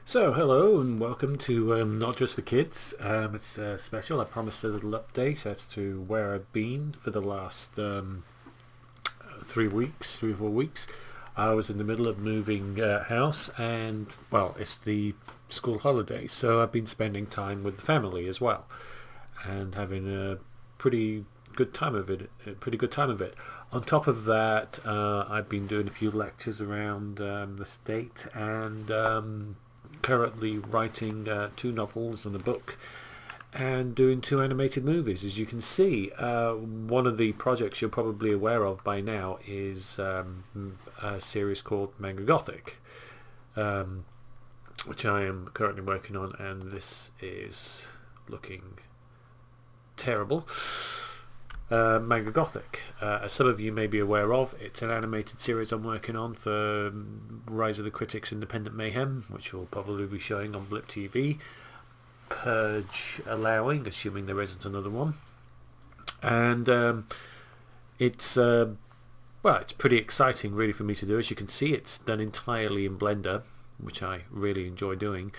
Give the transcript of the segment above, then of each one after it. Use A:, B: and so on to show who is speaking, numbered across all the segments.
A: So, hello and welcome to Not Just for Kids. It's special. I promised a little update as to where I've been for the last 3 weeks, 3 or 4 weeks. I was in the middle of moving house, and well, it's the school holidays, so I've been spending time with the family as well, and having a pretty good time of it. On top of that, I've been doing a few lectures around the state and currently writing 2 novels and a book and doing 2 animated movies. As you can see, one of the projects you're probably aware of by now is a series called Manga Gothic, which I am currently working on, and this is looking terrible. Manga Gothic, as some of you may be aware of, it's an animated series I'm working on for Rise of the Critics Independent Mayhem, which will probably be showing on Blip TV, Purge allowing, assuming there isn't another one. And it's it's pretty exciting really for me to do. As you can see, it's done entirely in Blender, which I really enjoy doing,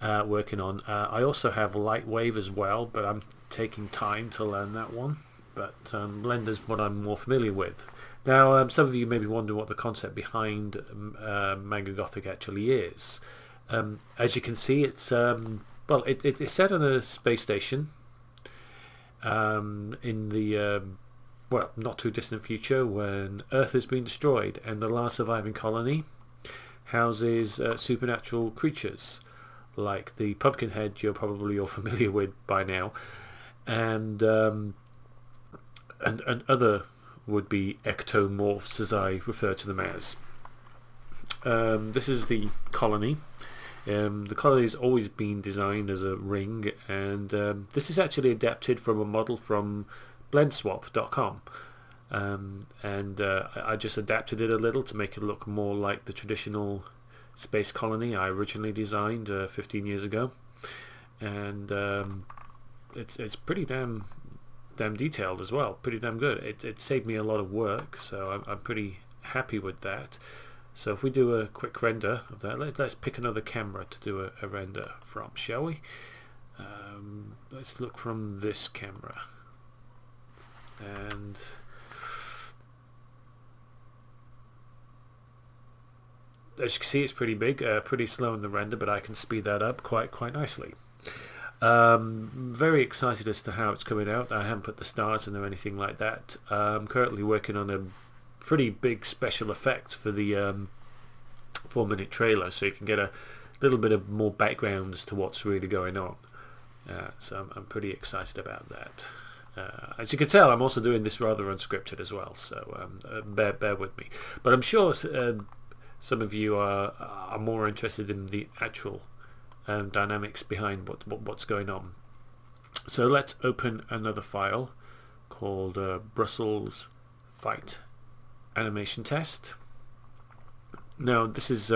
A: working on. I also have Lightwave as well, but I'm taking time to learn that one. But Blender's what I'm more familiar with. Now, some of you may be wondering what the concept behind Manga Gothic actually is. As you can see, it's it's set on a space station in the not too distant future, when Earth has been destroyed and the last surviving colony houses supernatural creatures like the Pumpkinhead you're probably all familiar with by now, and other would-be ectomorphs, as I refer to them as. This is the colony. The colony has always been designed as a ring, and this is actually adapted from a model from blendswap.com. I just adapted it a little to make it look more like the traditional space colony I originally designed 15 years ago. And it's pretty damn detailed as well, pretty damn good. It saved me a lot of work, so I'm pretty happy with that. So if we do a quick render of that, let's pick another camera to do a render from, shall we? Let's look from this camera, and as you can see, it's pretty big, pretty slow in the render, but I can speed that up quite nicely. Very excited as to how it's coming out. I haven't put the stars in or anything like that. I'm currently working on a pretty big special effect for the 4-minute trailer, so you can get a little bit of more background as to what's really going on. So I'm pretty excited about that. As you can tell, I'm also doing this rather unscripted as well, so bear with me. But I'm sure some of you are more interested in the actual dynamics behind what's going on. So let's open another file called Brussels Fight Animation Test. Now this is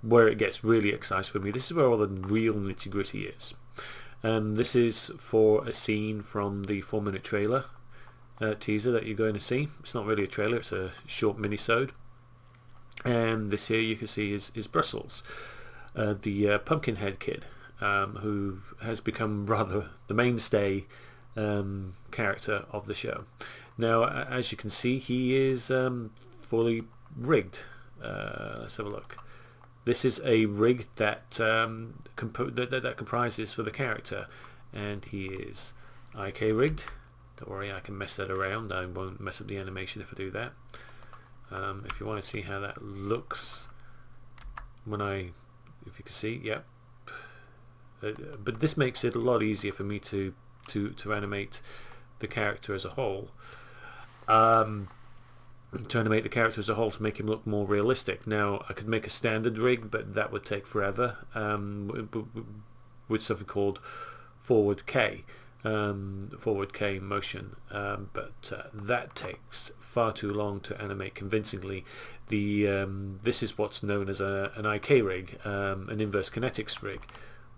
A: where it gets really exciting for me. This is where all the real nitty-gritty is. This is for a scene from the 4-minute trailer teaser that you're going to see. It's not really a trailer, it's a short mini-sode. And this here you can see is Brussels, the Pumpkinhead kid, who has become rather the mainstay character of the show. Now, as you can see, he is fully rigged. Let's have a look. This is a rig that that comprises for the character, and he is IK rigged. Don't worry, I can mess that around. I won't mess up the animation if I do that. If you want to see how that looks if you can see, yep. But this makes it a lot easier for me to animate the character as a whole. To animate the character as a whole to make him look more realistic. Now, I could make a standard rig, but that would take forever with something called forward K motion, but that takes far too long to animate convincingly. This is what's known as an IK rig, an inverse kinetics rig,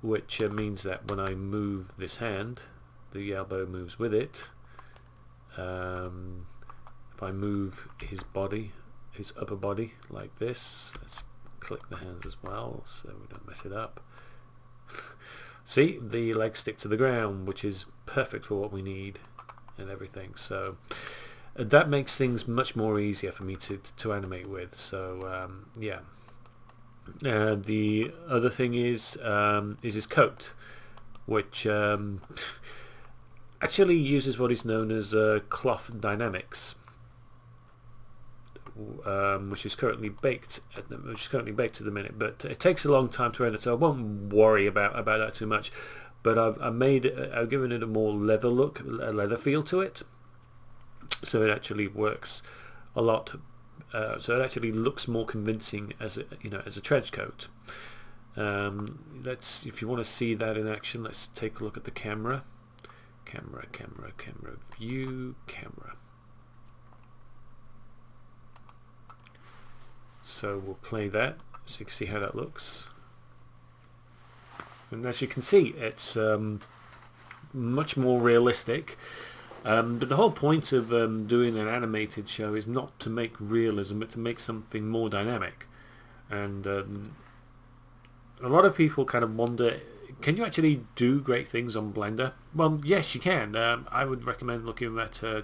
A: which means that when I move this hand, the elbow moves with it. If I move his upper body like this, let's click the hands as well so we don't mess it up. See, the legs stick to the ground, which is perfect for what we need and everything. So that makes things much more easier for me to animate with. So yeah. The other thing is his coat, which actually uses what is known as cloth dynamics, which is currently baked at the minute, but it takes a long time to render, so I won't worry about that too much. But I've given it a more leather look, a leather feel to it, so it actually works a lot. So it actually looks more convincing as a trench coat. If you want to see that in action, let's take a look at the camera. Camera, view, camera. So we'll play that so you can see how that looks. And as you can see, it's much more realistic. But the whole point of doing an animated show is not to make realism, but to make something more dynamic. And a lot of people kind of wonder, can you actually do great things on Blender? Well, yes, you can. I would recommend looking at a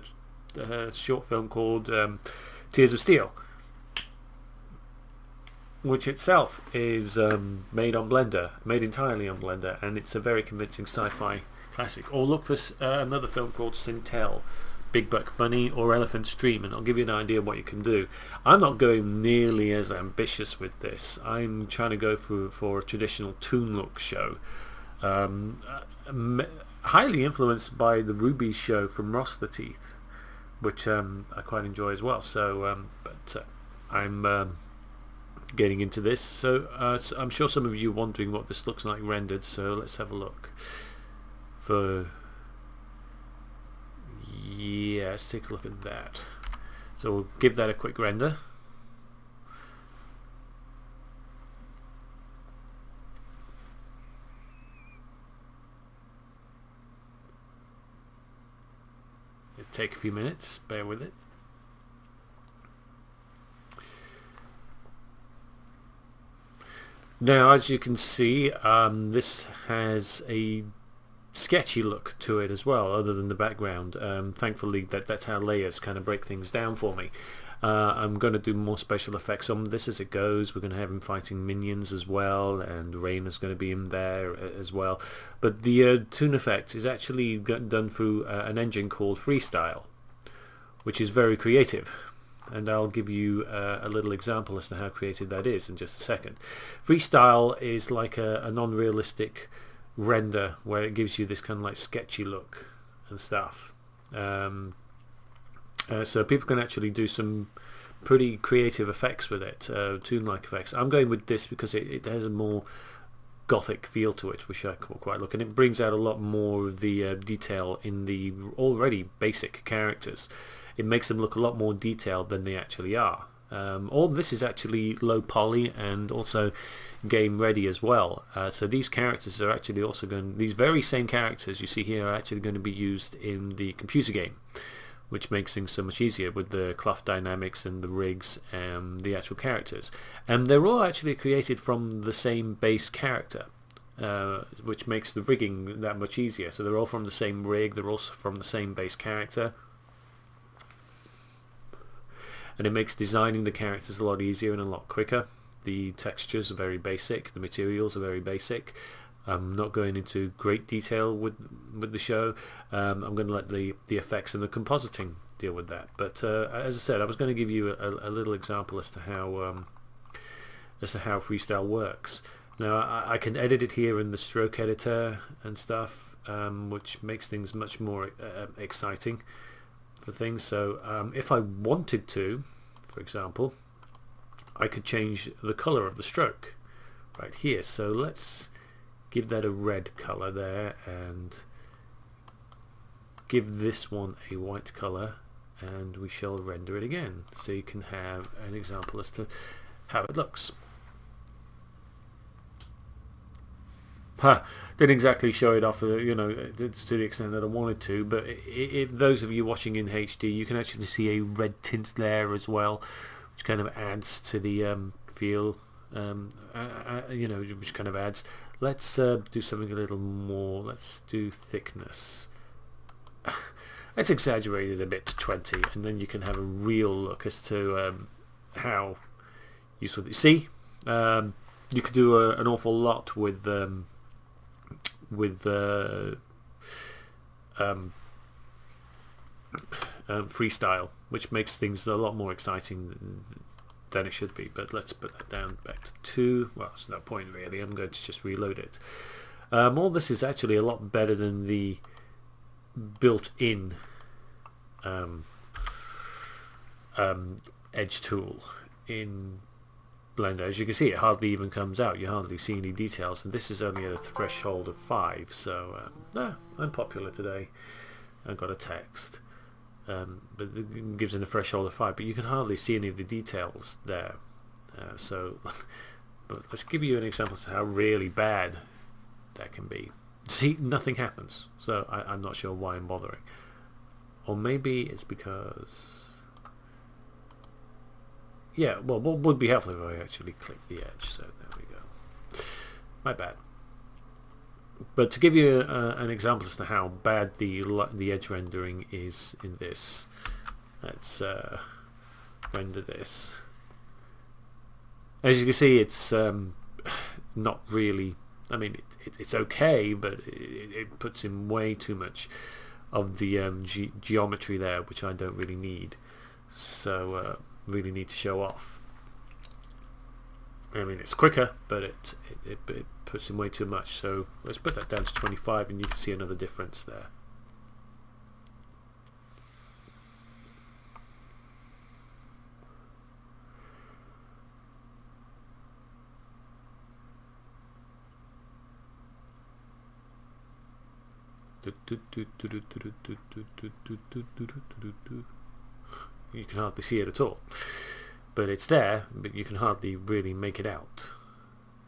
A: short film called Tears of Steel, which itself is made entirely on Blender, and it's a very convincing sci-fi classic. Or look for another film called Sintel, Big Buck Bunny, or Elephant's Dream, and I'll give you an idea of what you can do. I'm not going nearly as ambitious with this. I'm trying to go for a traditional toon look show, highly influenced by the Ruby show from Ross the Teeth, which I quite enjoy as well. So, I'm getting into this, so I'm sure some of you are wondering what this looks like rendered, so let's have a look. Yeah, let's take a look at that. So we'll give that a quick render. It'll take a few minutes, bear with it. Now, as you can see, this has a sketchy look to it as well, other than the background. Thankfully, that's how layers kind of break things down for me. I'm going to do more special effects on this as it goes. We're going to have him fighting minions as well, and Rain is going to be in there as well. But the toon effect is actually done through an engine called Freestyle, which is very creative. And I'll give you a little example as to how creative that is in just a second. Freestyle is like a non-realistic render where it gives you this kind of like sketchy look and stuff. So people can actually do some pretty creative effects with it, toon-like effects. I'm going with this because it has a more gothic feel to it, which I quite like, and it brings out a lot more of the detail in the already basic characters. It makes them look a lot more detailed than they actually are. All this is actually low poly and also game ready as well. So these characters are actually also these very same characters you see here are actually going to be used in the computer game, which makes things so much easier with the cloth dynamics and the rigs and the actual characters. And they're all actually created from the same base character, which makes the rigging that much easier. So they're all from the same rig, they're also from the same base character. And it makes designing the characters a lot easier and a lot quicker. The textures are very basic, the materials are very basic. I'm not going into great detail with the show. I'm going to let the effects and the compositing deal with that. But as I said, I was going to give you a little example as to how Freestyle works. Now I can edit it here in the stroke editor and stuff, which makes things much more exciting for things. So if I wanted to, for example, I could change the color of the stroke right here. So let's give that a red color there and give this one a white color, and we shall render it again so you can have an example as to how it looks. Didn't exactly show it off, to the extent that I wanted to, but if those of you watching in HD, you can actually see a red tint there as well, which kind of adds to the feel you know, which kind of adds. Let's do something a little more. Let's do thickness. Let's exaggerate it a bit to 20, and then you can have a real look as to how useful it is. See, you could do an awful lot with freestyle, which makes things a lot more exciting than it should be. But let's put that down back to 2. Well, there's no point really. I'm going to just reload it. All this is actually a lot better than the built-in edge tool in Blender. As you can see, it hardly even comes out. You hardly see any details, and this is only at a threshold of 5. So I'm popular today. I've got a text, but it gives it a threshold of 5, but you can hardly see any of the details there. But let's give you an example of how really bad that can be. See, nothing happens, so I'm not sure why I'm bothering. Or maybe it's because, yeah, well, what would be helpful if I actually click the edge. So there we go. My bad. But to give you an example as to how bad the edge rendering is in this, let's render this. As you can see, it's not really. I mean, it's okay, but it puts in way too much of the geometry there, which I don't really need. So really need to show off. I mean, it's quicker, but it puts in way too much. So let's put that down to 25, and you can see another difference there. You can hardly see it at all, but it's there, but you can hardly really make it out.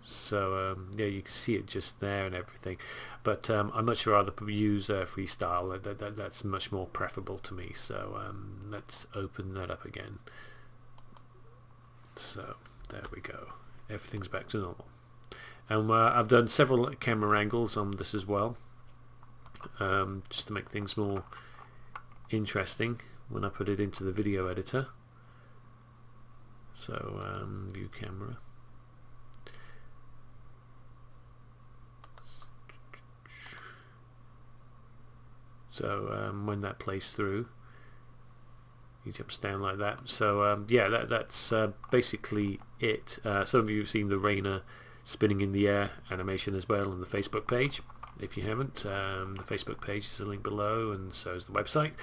A: So yeah, you can see it just there and everything, but I'd much rather use freestyle. That's much more preferable to me. So let's open that up again. So there we go, everything's back to normal. And I've done several camera angles on this as well, just to make things more interesting when I put it into the video editor. So view camera. So when that plays through, he jumps down like that. So yeah, that's basically it. Some of you have seen the Rainer spinning in the air animation as well on the Facebook page. If you haven't, the Facebook page is a link below, and so is the website.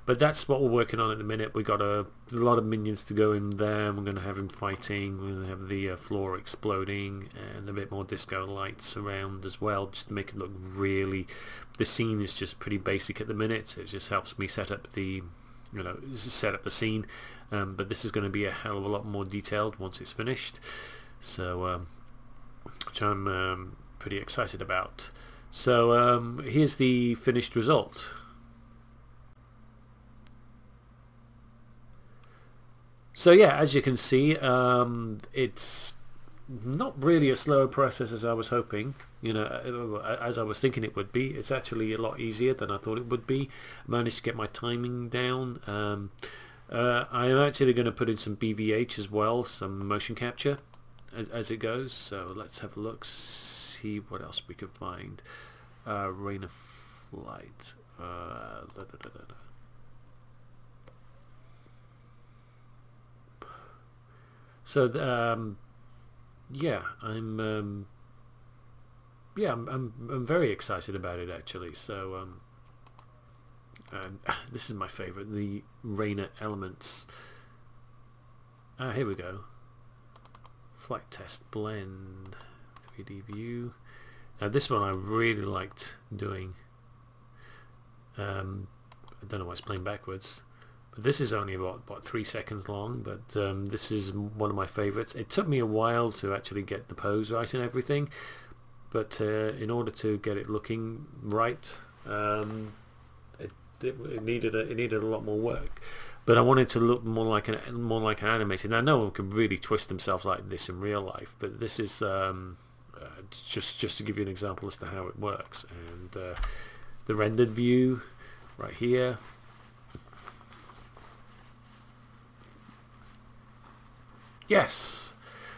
A: But that's what we're working on at the minute. We've got a lot of minions to go in there. We're going to have him fighting. We're going to have the floor exploding, and a bit more disco lights around as well, just to make it look really. The scene is just pretty basic at the minute. It just helps me set up the, set up the scene. But this is going to be a hell of a lot more detailed once it's finished. So, which I'm pretty excited about. So here's the finished result. So yeah, as you can see, it's not really a slower process as I was hoping, as I was thinking it would be. It's actually a lot easier than I thought it would be. I managed to get my timing down. I'm actually going to put in some BVH as well, some motion capture as it goes. So let's have a look, see what else we can find. Rain of Flight. So yeah, I'm very excited about it actually. So this is my favorite, the Rainer elements. Here we go. Flight test blend, 3D view. Now this one I really liked doing. I don't know why it's playing backwards. But this is only about 3 seconds long, but this is one of my favorites. It took me a while to actually get the pose right and everything, but in order to get it looking right, it needed a lot more work. but I wanted to look more like an animated. Now, no one can really twist themselves like this in real life, but this is just to give you an example as to how it works. And the rendered view right here. Yes.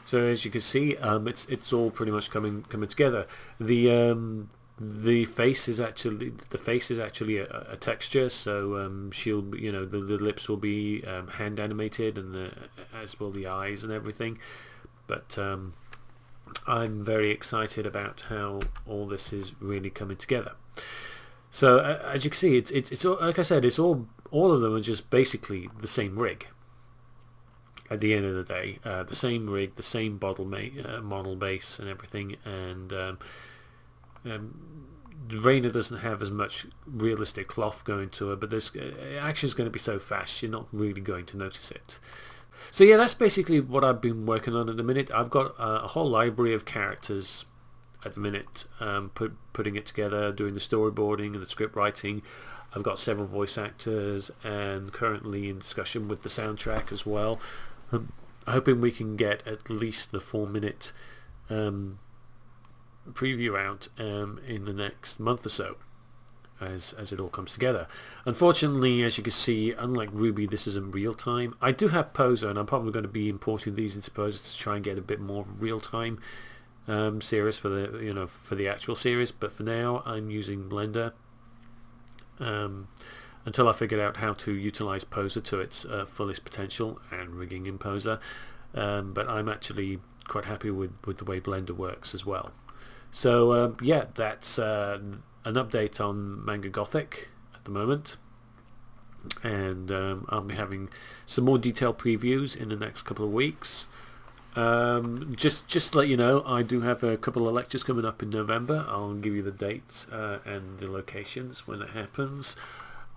A: So as you can see, it's all pretty much coming together. The face is actually a texture, so she'll, you know, the lips will be hand animated, and as will the eyes and everything. But I'm very excited about how all this is really coming together. So as you can see, it's all, like I said, it's all of them are just basically the same rig. At the end of the day, the same rig, the same model base and everything, and Raina doesn't have as much realistic cloth going to her, but this action is going to be so fast you're not really going to notice it. So yeah, that's basically what I've been working on at the minute. I've got a whole library of characters at the minute, putting it together, doing the storyboarding and the script writing. I've got several voice actors, and currently in discussion with the soundtrack as well. I'm hoping we can get at least the 4-minute preview out in the next month or so, as it all comes together. Unfortunately, as you can see, unlike Ruby, this isn't real time. I do have Poser, and I'm probably going to be importing these into Poser to try and get a bit more real time series for the actual series. But for now, I'm using Blender until I figured out how to utilize Poser to its fullest potential, and rigging in Poser. But I'm actually quite happy with the way Blender works as well. So yeah, that's an update on Manga Gothic at the moment, and I'll be having some more detailed previews in the next couple of weeks. Just to let you know, I do have a couple of lectures coming up in November. I'll give you the dates and the locations when it happens.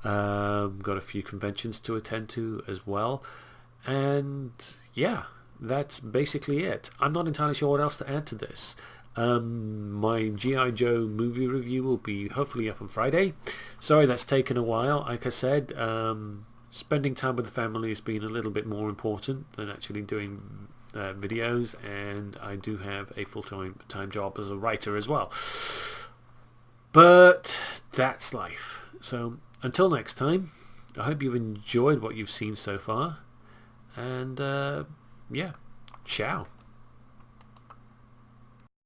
A: Got a few conventions to attend to as well, and yeah, that's basically it. I'm not entirely sure what else to add to this. My G.I. Joe movie review will be hopefully up on Friday. Sorry that's taken a while. Like I said, spending time with the family has been a little bit more important than actually doing videos, and I do have a full-time job as a writer as well. But that's life. So until next time, I hope you've enjoyed what you've seen so far, and yeah, ciao.